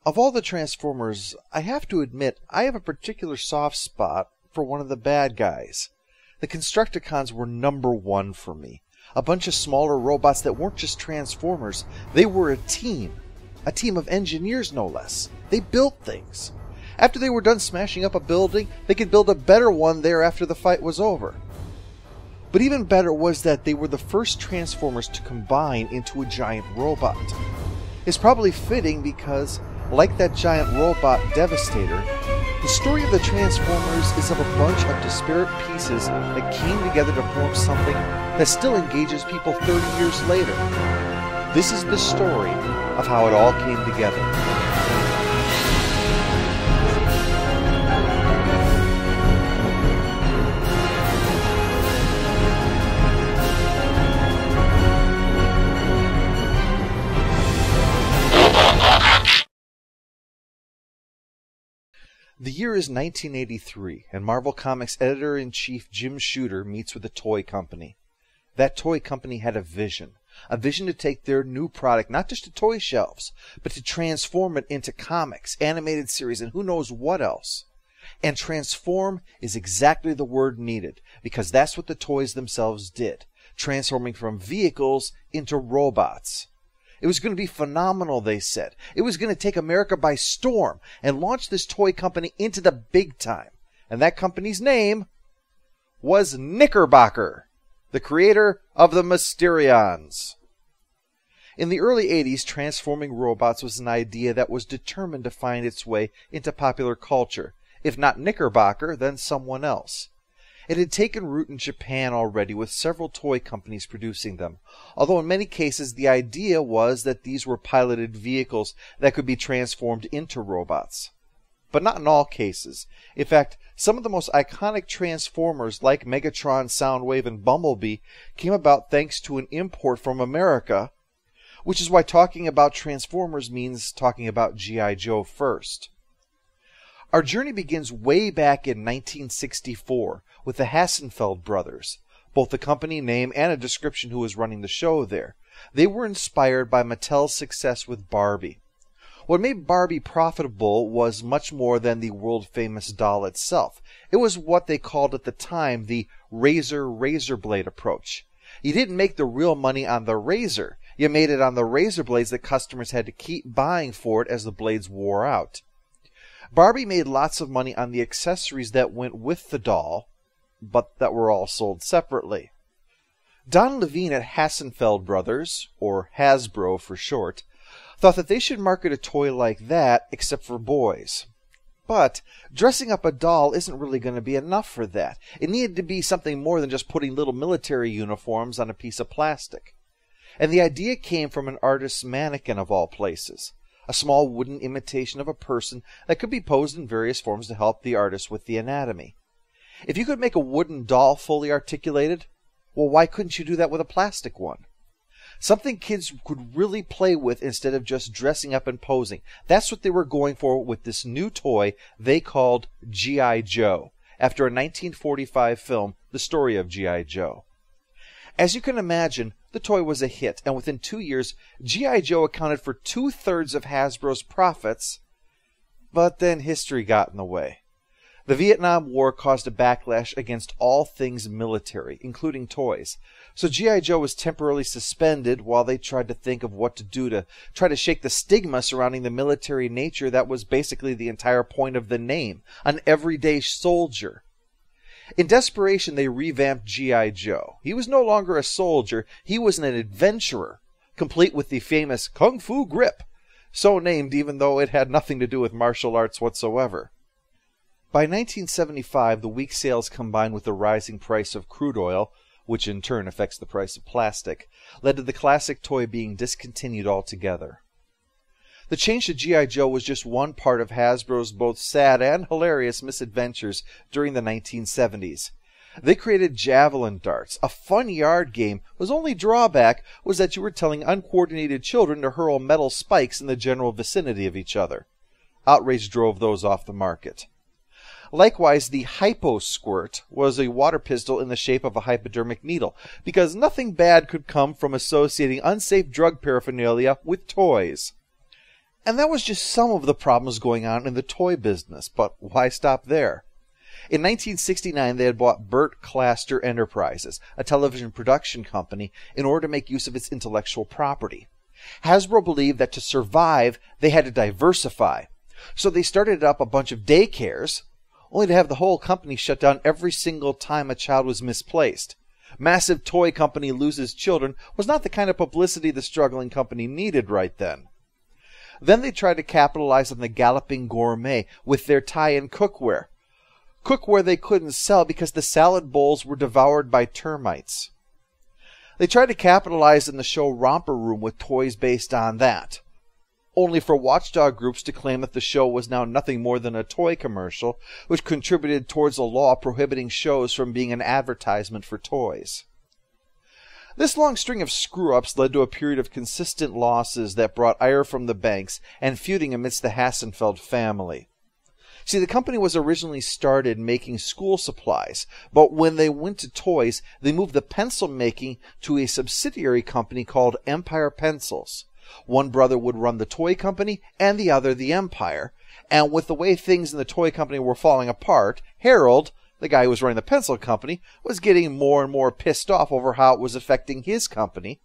Of all the Transformers, I have to admit I have a particular soft spot for one of the bad guys. The Constructicons were number one for me. A bunch of smaller robots that weren't just Transformers, they were a team. A team of engineers, no less. They built things. After they were done smashing up a building, they could build a better one there after the fight was over. But even better was that they were the first Transformers to combine into a giant robot. It's probably fitting because, like that giant robot Devastator, the story of the Transformers is of a bunch of disparate pieces that came together to form something that still engages people 30 years later. This is the story of how it all came together. The year is 1983, and Marvel Comics editor-in-chief Jim Shooter meets with a toy company. That toy company had a vision to take their new product not just to toy shelves, but to transform it into comics, animated series, and who knows what else. And transform is exactly the word needed, because that's what the toys themselves did, transforming from vehicles into robots. It was going to be phenomenal, they said. It was going to take America by storm and launch this toy company into the big time. And that company's name was Knickerbocker, the creator of the Mysterions. In the early 80s, transforming robots was an idea that was determined to find its way into popular culture. If not Knickerbocker, then someone else. It had taken root in Japan already, with several toy companies producing them, although in many cases the idea was that these were piloted vehicles that could be transformed into robots. But not in all cases. In fact, some of the most iconic Transformers, like Megatron, Soundwave, and Bumblebee, came about thanks to an import from America, which is why talking about Transformers means talking about G.I. Joe first. Our journey begins way back in 1964 with the Hassenfeld brothers, both the company name and a description who was running the show there. They were inspired by Mattel's success with Barbie. What made Barbie profitable was much more than the world-famous doll itself. It was what they called at the time the razor blade approach. You didn't make the real money on the razor. You made it on the razor blades that customers had to keep buying for it as the blades wore out. Barbie made lots of money on the accessories that went with the doll, but that were all sold separately. Don Levine at Hassenfeld Brothers, or Hasbro for short, thought that they should market a toy like that except for boys. But dressing up a doll isn't really going to be enough for that. It needed to be something more than just putting little military uniforms on a piece of plastic. And the idea came from an artist's mannequin of all places. A small wooden imitation of a person that could be posed in various forms to help the artist with the anatomy. If you could make a wooden doll fully articulated, well, why couldn't you do that with a plastic one? Something kids could really play with instead of just dressing up and posing. That's what they were going for with this new toy they called G.I. Joe, after a 1945 film, The Story of G.I. Joe. As you can imagine, the toy was a hit, and within 2 years, G.I. Joe accounted for 2/3 of Hasbro's profits, but then history got in the way. The Vietnam War caused a backlash against all things military, including toys, so G.I. Joe was temporarily suspended while they tried to think of what to do to try to shake the stigma surrounding the military nature that was basically the entire point of the name, an everyday soldier. In desperation, they revamped G.I. Joe. He was no longer a soldier, he was an adventurer, complete with the famous Kung Fu grip, so named even though it had nothing to do with martial arts whatsoever. By 1975, the weak sales combined with the rising price of crude oil, which in turn affects the price of plastic, led to the classic toy being discontinued altogether. The change to G.I. Joe was just one part of Hasbro's both sad and hilarious misadventures during the 1970s. They created Javelin Darts, a fun yard game whose only drawback was that you were telling uncoordinated children to hurl metal spikes in the general vicinity of each other. Outrage drove those off the market. Likewise, the Hypo Squirt was a water pistol in the shape of a hypodermic needle, because nothing bad could come from associating unsafe drug paraphernalia with toys. And that was just some of the problems going on in the toy business, but why stop there? In 1969, they had bought Burt Claster Enterprises, a television production company, in order to make use of its intellectual property. Hasbro believed that to survive, they had to diversify. So they started up a bunch of daycares, only to have the whole company shut down every single time a child was misplaced. Massive toy company loses children was not the kind of publicity the struggling company needed right then. Then they tried to capitalize on the Galloping Gourmet with their tie-in cookware. Cookware they couldn't sell because the salad bowls were devoured by termites. They tried to capitalize on the show Romper Room with toys based on that, only for watchdog groups to claim that the show was now nothing more than a toy commercial, which contributed towards a law prohibiting shows from being an advertisement for toys. This long string of screw-ups led to a period of consistent losses that brought ire from the banks and feuding amidst the Hassenfeld family. See, the company was originally started making school supplies, but when they went to toys, they moved the pencil making to a subsidiary company called Empire Pencils. One brother would run the toy company and the other the Empire, and with the way things in the toy company were falling apart, Harold, the guy who was running the pencil company, was getting more and more pissed off over how it was affecting his company,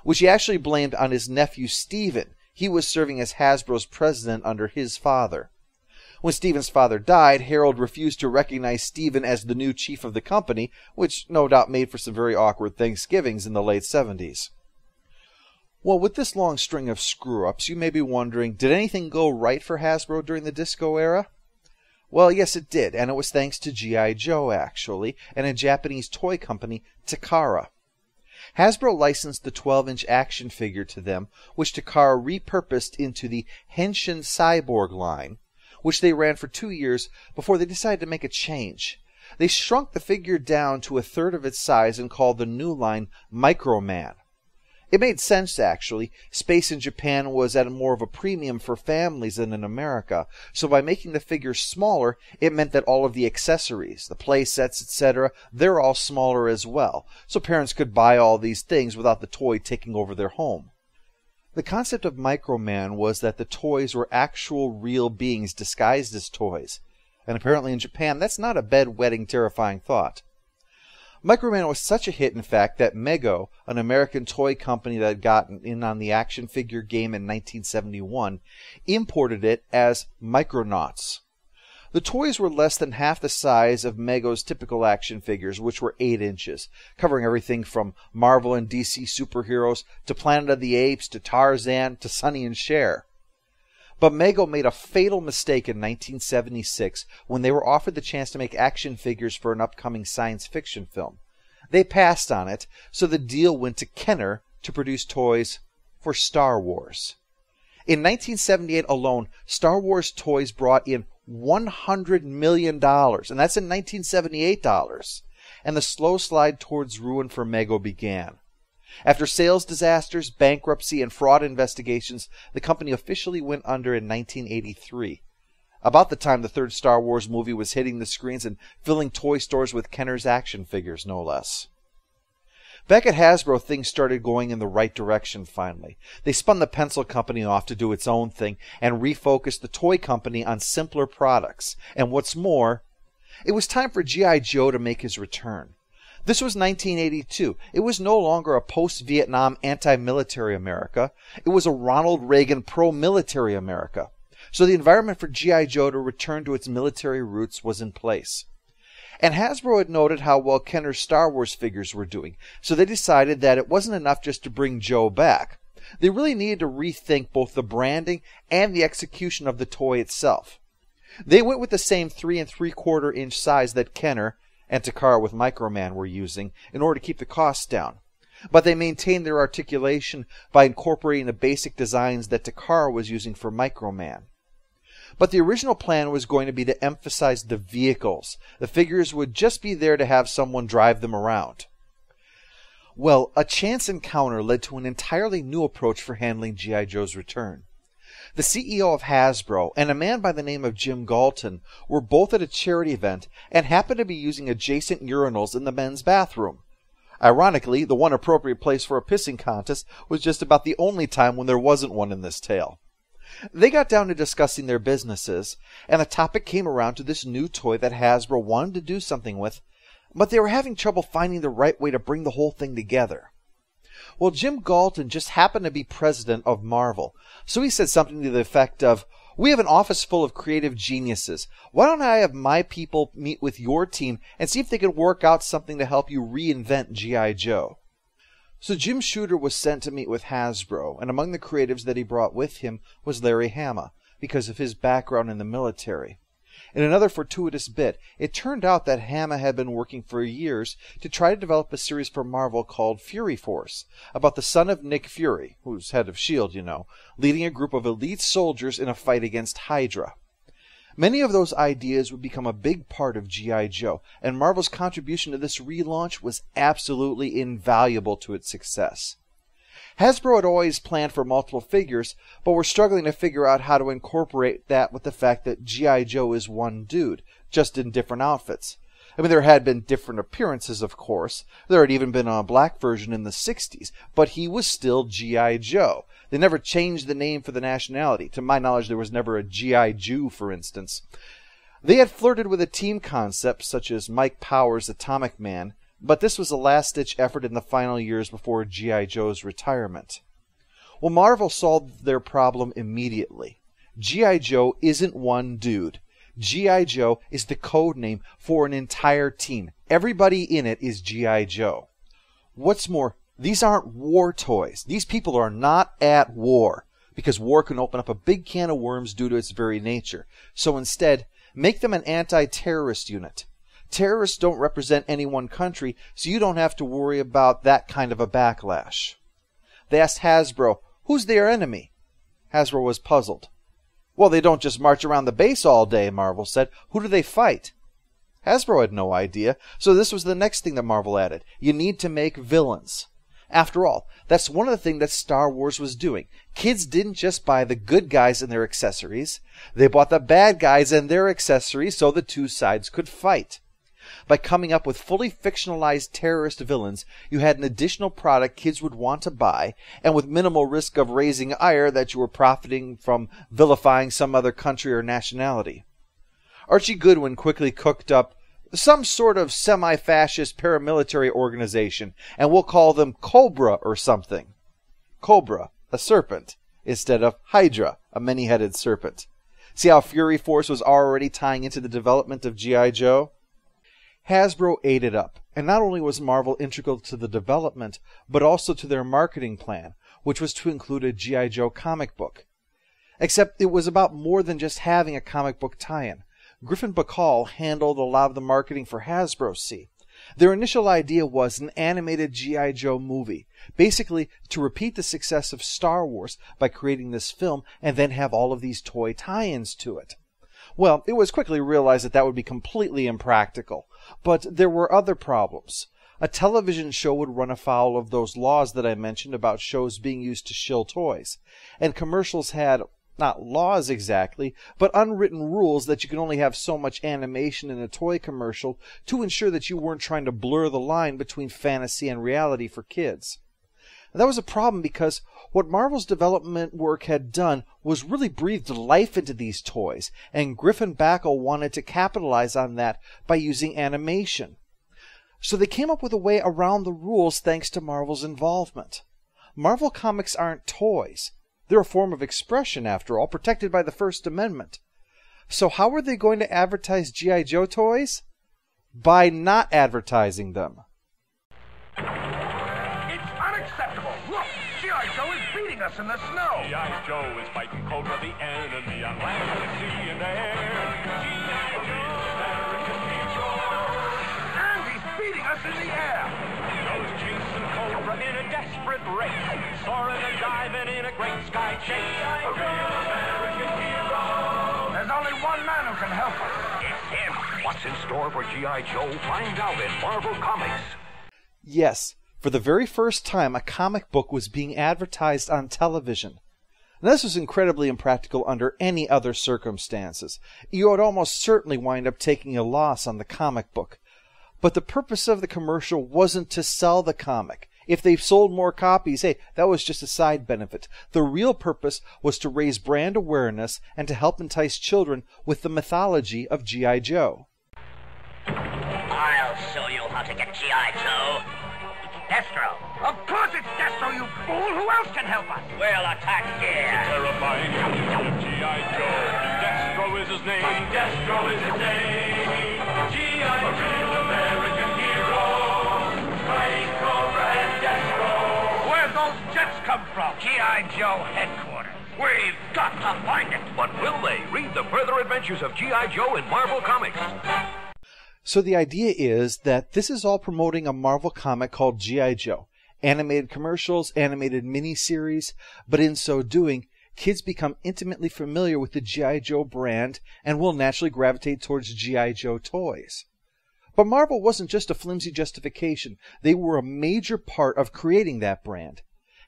which he actually blamed on his nephew Stephen. He was serving as Hasbro's president under his father. When Stephen's father died, Harold refused to recognize Stephen as the new chief of the company, which no doubt made for some very awkward Thanksgivings in the late 70s. Well, with this long string of screw-ups, you may be wondering, did anything go right for Hasbro during the disco era? Well, yes it did, and it was thanks to G.I. Joe, actually, and a Japanese toy company, Takara. Hasbro licensed the 12-inch action figure to them, which Takara repurposed into the Henshin Cyborg line, which they ran for 2 years before they decided to make a change. They shrunk the figure down to a third of its size and called the new line Microman. It made sense, actually. Space in Japan was at more of a premium for families than in America, so by making the figure smaller, it meant that all of the accessories, the play sets, etc., they're all smaller as well, so parents could buy all these things without the toy taking over their home. The concept of Microman was that the toys were actual real beings disguised as toys, and apparently in Japan that's not a bedwetting, terrifying thought. Microman was such a hit, in fact, that Mego, an American toy company that had gotten in on the action figure game in 1971, imported it as Micronauts. The toys were less than half the size of Mego's typical action figures, which were 8 inches, covering everything from Marvel and DC superheroes to Planet of the Apes to Tarzan to Sonny and Cher. But Mego made a fatal mistake in 1976 when they were offered the chance to make action figures for an upcoming science fiction film. They passed on it, so the deal went to Kenner to produce toys for Star Wars. In 1978 alone, Star Wars toys brought in $100 million, and that's in 1978 dollars, and the slow slide towards ruin for Mego began. After sales disasters, bankruptcy, and fraud investigations, the company officially went under in 1983, about the time the third Star Wars movie was hitting the screens and filling toy stores with Kenner's action figures, no less. Back at Hasbro, things started going in the right direction finally. They spun the pencil company off to do its own thing and refocused the toy company on simpler products. And what's more, it was time for G.I. Joe to make his return. This was 1982. It was no longer a post-Vietnam anti-military America. It was a Ronald Reagan pro-military America. So the environment for G.I. Joe to return to its military roots was in place. And Hasbro had noted how well Kenner's Star Wars figures were doing, so they decided that it wasn't enough just to bring Joe back. They really needed to rethink both the branding and the execution of the toy itself. They went with the same 3 3/4 inch size that Kenner and Takara with Microman were using in order to keep the costs down. But they maintained their articulation by incorporating the basic designs that Takara was using for Microman. But the original plan was going to be to emphasize the vehicles. The figures would just be there to have someone drive them around. Well, a chance encounter led to an entirely new approach for handling G.I. Joe's return. The CEO of Hasbro and a man by the name of Jim Galton were both at a charity event and happened to be using adjacent urinals in the men's bathroom. Ironically, the one appropriate place for a pissing contest was just about the only time when there wasn't one in this tale. They got down to discussing their businesses, and the topic came around to this new toy that Hasbro wanted to do something with, but they were having trouble finding the right way to bring the whole thing together. Well, Jim Galton just happened to be president of Marvel, so he said something to the effect of, "We have an office full of creative geniuses. Why don't I have my people meet with your team and see if they can work out something to help you reinvent G.I. Joe?" So Jim Shooter was sent to meet with Hasbro, and among the creatives that he brought with him was Larry Hama, because of his background in the military. In another fortuitous bit, it turned out that Hama had been working for years to try to develop a series for Marvel called Fury Force, about the son of Nick Fury, who's head of S.H.I.E.L.D., leading a group of elite soldiers in a fight against Hydra. Many of those ideas would become a big part of G.I. Joe, and Marvel's contribution to this relaunch was absolutely invaluable to its success. Hasbro had always planned for multiple figures, but were struggling to figure out how to incorporate that with the fact that G.I. Joe is one dude, just in different outfits. I mean, there had been different appearances, of course. There had even been a black version in the 60s, but he was still G.I. Joe. They never changed the name for the nationality. To my knowledge, there was never a G.I. Jew, for instance. They had flirted with a team concept, such as Mike Powers' Atomic Man, but this was a last-ditch effort in the final years before G.I. Joe's retirement. Well, Marvel solved their problem immediately. G.I. Joe isn't one dude. G.I. Joe is the code name for an entire team. Everybody in it is G.I. Joe. What's more, these aren't war toys. These people are not at war, because war can open up a big can of worms due to its very nature. So instead, make them an anti-terrorist unit. Terrorists don't represent any one country, so you don't have to worry about that kind of a backlash. They asked Hasbro, "Who's their enemy?" Hasbro was puzzled. "Well, they don't just march around the base all day," Marvel said. "Who do they fight?" Hasbro had no idea, so this was the next thing that Marvel added. You need to make villains. After all, that's one of the things that Star Wars was doing. Kids didn't just buy the good guys and their accessories. They bought the bad guys and their accessories so the two sides could fight. By coming up with fully fictionalized terrorist villains, you had an additional product kids would want to buy, and with minimal risk of raising ire that you were profiting from vilifying some other country or nationality. Archie Goodwin quickly cooked up some sort of semi-fascist paramilitary organization, and we'll call them Cobra or something. Cobra, a serpent, instead of Hydra, a many-headed serpent. See how Fury Force was already tying into the development of G.I. Joe? Hasbro ate it up, and not only was Marvel integral to the development, but also to their marketing plan, which was to include a G.I. Joe comic book. Except it was about more than just having a comic book tie-in. Griffin Bacall handled a lot of the marketing for Hasbro, see. Their initial idea was an animated G.I. Joe movie, basically to repeat the success of Star Wars by creating this film and then have all of these toy tie-ins to it. Well, it was quickly realized that that would be completely impractical, but there were other problems. A television show would run afoul of those laws that I mentioned about shows being used to shill toys, and commercials had, not laws exactly, but unwritten rules that you could only have so much animation in a toy commercial to ensure that you weren't trying to blur the line between fantasy and reality for kids. And that was a problem because what Marvel's development work had done was really breathed life into these toys, and Griffin Bacall wanted to capitalize on that by using animation. So they came up with a way around the rules thanks to Marvel's involvement. Marvel Comics aren't toys. They're a form of expression, after all, protected by the First Amendment. So how are they going to advertise G.I. Joe toys? By not advertising them. It's unacceptable! Look! G.I. Joe is beating us in the snow! G.I. Joe is fighting Cobra, the enemy, on land, at sea, and air. G.I. Joe, American hero. And he's beating us in the air! Joe's chasing Cobra in a desperate race, soaring and diving in a great sky chase. A real American hero. There's only one man who can help us. It's him. What's in store for G.I. Joe? Find out in Marvel Comics. Yes, for the very first time, a comic book was being advertised on television. Now, this was incredibly impractical under any other circumstances. You would almost certainly wind up taking a loss on the comic book. But the purpose of the commercial wasn't to sell the comic. If they sold more copies, hey, that was just a side benefit. The real purpose was to raise brand awareness and to help entice children with the mythology of G.I. Joe. I'll show you how to get G.I. Joe. Destro. Of course it's Destro, you fool! Who else can help us? We'll attack here. Terrifying captain of G.I. Joe. Destro is his name. Destro is his name. G.I. Joe, American hero. Fighting Cobra and Destro. Where'd those jets come from? G.I. Joe headquarters. We've got to find it. But will they? Read the further adventures of G.I. Joe in Marvel Comics. So the idea is that this is all promoting a Marvel comic called G.I. Joe. Animated commercials, animated miniseries, but in so doing, kids become intimately familiar with the G.I. Joe brand and will naturally gravitate towards G.I. Joe toys. But Marvel wasn't just a flimsy justification. They were a major part of creating that brand.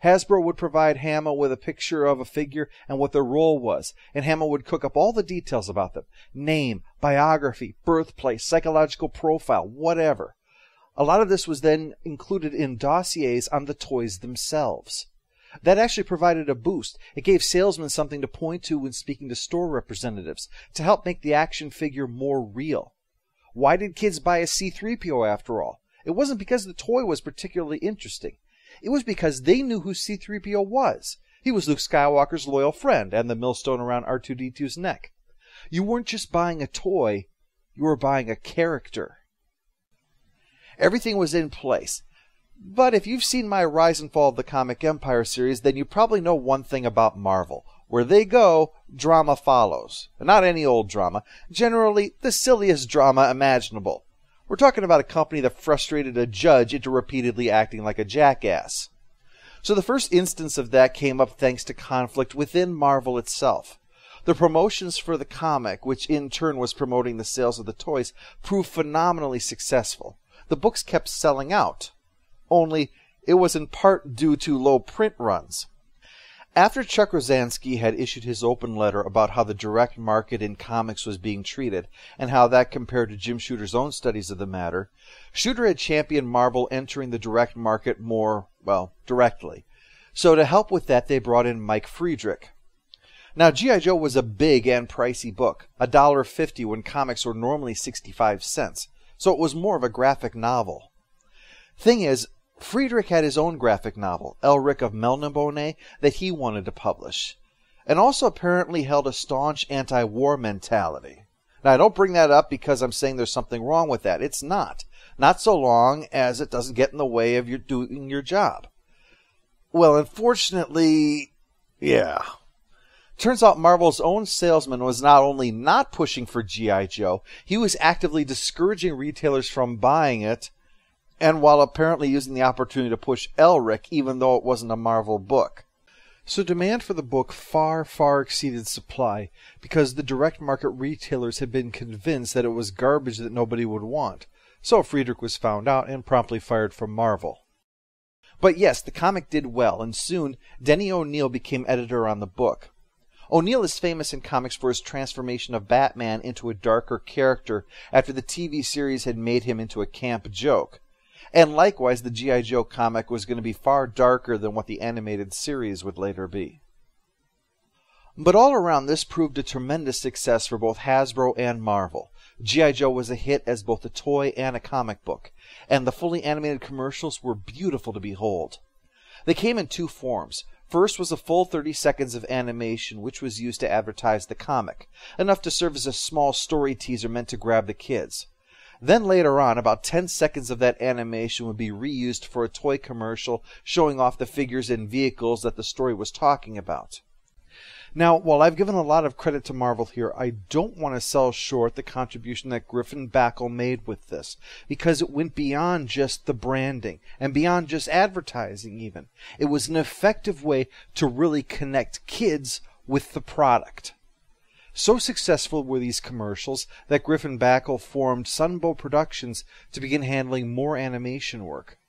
Hasbro would provide Hama with a picture of a figure and what their role was, and Hama would cook up all the details about them. Name, biography, birthplace, psychological profile, whatever. A lot of this was then included in dossiers on the toys themselves. That actually provided a boost. It gave salesmen something to point to when speaking to store representatives, to help make the action figure more real. Why did kids buy a C-3PO after all? It wasn't because the toy was particularly interesting. It was because they knew who C-3PO was. He was Luke Skywalker's loyal friend and the millstone around R2-D2's neck. You weren't just buying a toy, you were buying a character. Everything was in place. But if you've seen my Rise and Fall of the Comic Empire series, then you probably know one thing about Marvel. Where they go, drama follows. Not any old drama. Generally, the silliest drama imaginable. We're talking about a company that frustrated a judge into repeatedly acting like a jackass. So the first instance of that came up thanks to conflict within Marvel itself. The promotions for the comic, which in turn was promoting the sales of the toys, proved phenomenally successful. The books kept selling out. Only, it was in part due to low print runs. After Chuck Rosansky had issued his open letter about how the direct market in comics was being treated, and how that compared to Jim Shooter's own studies of the matter, Shooter had championed Marvel entering the direct market more, well, directly. So to help with that, they brought in Mike Friedrich. Now, G.I. Joe was a big and pricey book, $1.50 when comics were normally 65 cents, so it was more of a graphic novel. Thing is, Friedrich had his own graphic novel, Elric of Melniboné, that he wanted to publish, and also apparently held a staunch anti-war mentality. Now, I don't bring that up because I'm saying there's something wrong with that. It's not. Not so long as it doesn't get in the way of your doing your job. Well, unfortunately, yeah. Turns out Marvel's own salesman was not only not pushing for G.I. Joe, he was actively discouraging retailers from buying it, and while apparently using the opportunity to push Elric, even though it wasn't a Marvel book. So demand for the book far, far exceeded supply, because the direct market retailers had been convinced that it was garbage that nobody would want. So Friedrich was found out and promptly fired from Marvel. But yes, the comic did well, and soon Denny O'Neil became editor on the book. O'Neil is famous in comics for his transformation of Batman into a darker character after the TV series had made him into a camp joke. And likewise, the G.I. Joe comic was going to be far darker than what the animated series would later be. But all around, this proved a tremendous success for both Hasbro and Marvel. G.I. Joe was a hit as both a toy and a comic book, and the fully animated commercials were beautiful to behold. They came in two forms. First was a full 30 seconds of animation, which was used to advertise the comic, enough to serve as a small story teaser meant to grab the kids. Then later on, about 10 seconds of that animation would be reused for a toy commercial showing off the figures and vehicles that the story was talking about. Now, while I've given a lot of credit to Marvel here, I don't want to sell short the contribution that Griffin Backel made with this, because it went beyond just the branding, and beyond just advertising even. It was an effective way to really connect kids with the product. So successful were these commercials that Griffin Backel formed Sunbow Productions to begin handling more animation work.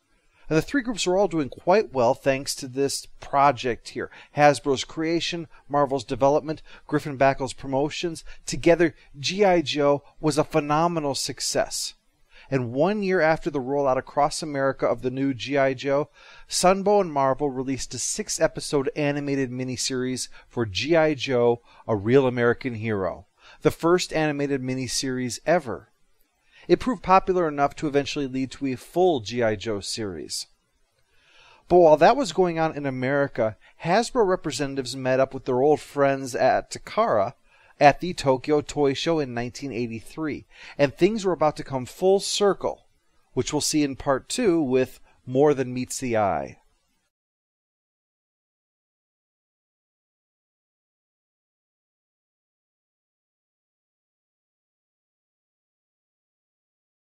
And the three groups are all doing quite well thanks to this project here. Hasbro's creation, Marvel's development, Griffin Backel's promotions. Together, G.I. Joe was a phenomenal success. And 1 year after the rollout across America of the new G.I. Joe, Sunbow and Marvel released a 6-episode animated miniseries for G.I. Joe, A Real American Hero, the first animated miniseries ever. It proved popular enough to eventually lead to a full G.I. Joe series. But while that was going on in America, Hasbro representatives met up with their old friends at Takara at the Tokyo Toy Show in 1983, and things were about to come full circle, which we'll see in part 2 with More Than Meets the Eye.